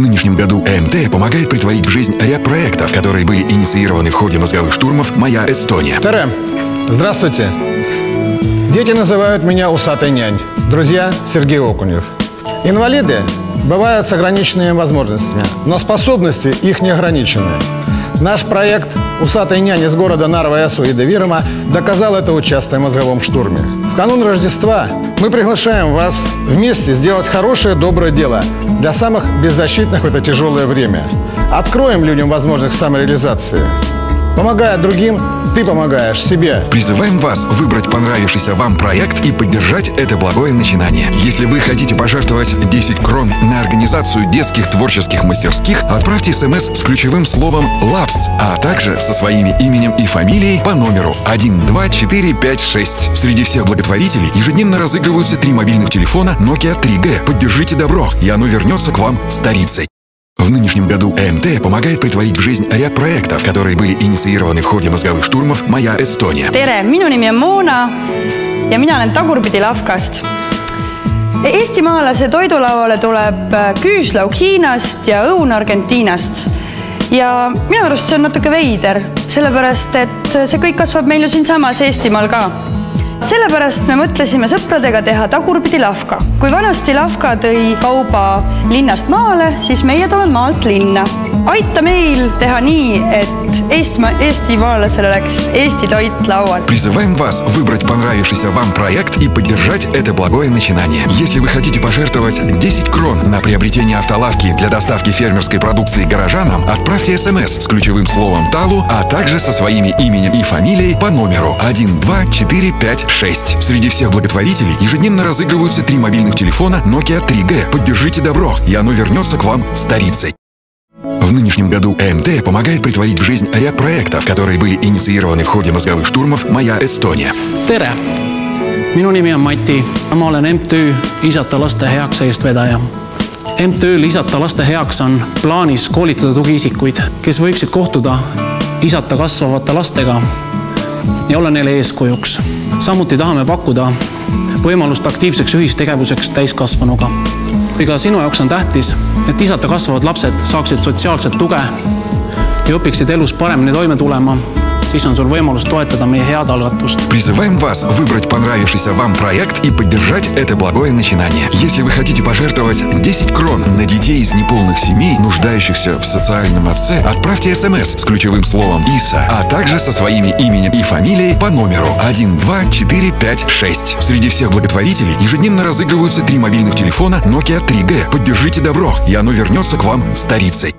нынешнем году ЭМТ помогает притворить в жизнь ряд проектов, которые были инициированы в ходе мозговых штурмов «Моя Эстония». Тере, здравствуйте. Дети называют меня «Усатый нянь». Друзья – Сергей Окунев. Инвалиды бывают с ограниченными возможностями, но способности их не ограничены. Наш проект «Усатый нянь» из города Нарва-Ясу и Девирума доказал это, участвуя в мозговом штурме. В канун Рождества мы приглашаем вас вместе сделать хорошее, доброе дело для самых беззащитных в это тяжелое время. Откроем людям возможность самореализации. Помогая другим, ты помогаешь себе. Призываем вас выбрать понравившийся вам проект и поддержать это благое начинание. Если вы хотите пожертвовать 10 крон на организацию детских творческих мастерских, отправьте смс с ключевым словом «ЛАПС», а также со своими именем и фамилией по номеру 12456. Среди всех благотворителей ежедневно разыгрываются 3 мобильных телефона Nokia 3G. Поддержите добро, и оно вернется к вам старицей. В нынешнем году ЭМТ помогает притворить в жизнь ряд проектов, которые были инициированы в ходе мозговых штурмов «Моя Эстония». Tere, minu nimi on Moona ja mina olen Tagurpidi Lavkast. Eestimaalase toidulauale tuleb küüslauk Hiinast ja õun Argentiinast. Ja minu arust see on natuke veider, sellepärast et see kõik kasvab meil ju siinsamas Eestimaal ka. Sellepärast me mõtlesime sõpradega teha Tagurpidi Lavka. Kui vanasti Lavka tõi kauba linnast maale, siis meie toome maalt linna. Aita meil teha nii, et eestimaalasel oleks Eesti toit laual. Призываем вас выбрать понравившийся вам проект и поддержать это благое начинание. Если вы хотите пожертвовать 10 крон на приобретение автолавки для доставки фермерской продукции горожанам, отправьте смс с ключевым словом «ТАЛУ», а также со своими именем и фамилией по номеру 12456. Среди всех благотворителей ежедневно разыгрываются 3 мобильных телефона Nokia 3G. Поддержите добро, и оно вернется к вам старицей. В нынешнем году ЭМТ помогает притворить в жизнь ряд проектов, которые были инициированы в ходе мозговых штурмов «Моя Эстония». Tere! Minu nimi on Mati. Ma olen MTÜ Isata laste heaks eestvedaja. MTÜ-l Isata laste heaks on plaanis koolitada tugiisikuid, kes võiksid kohtuda isata kasvavate lastega ja olla neile eeskujuks. Samuti tahame pakkuda võimalust aktiivseks ühistegevuseks täiskasvanuga. Ega sinu jaoks on tähtis, et isata kasvavad lapsed saaksid sotsiaalset tuge ja õpiksid elus paremini toime tulema, siis on sul võimalus toetada meie head algatust. Призываем вас выбрать понравившийся вам проект и поддержать это благое начинание. Если вы хотите пожертвовать 10 крон на детей из неполных семей, нуждающихся в социальном отце, отправьте смс с ключевым словом «ИСА», а также со своими именем и фамилией по номеру 12456. Среди всех благотворителей ежедневно разыгрываются 3 мобильных телефона Nokia 3G. Поддержите добро, и оно вернется к вам старицей.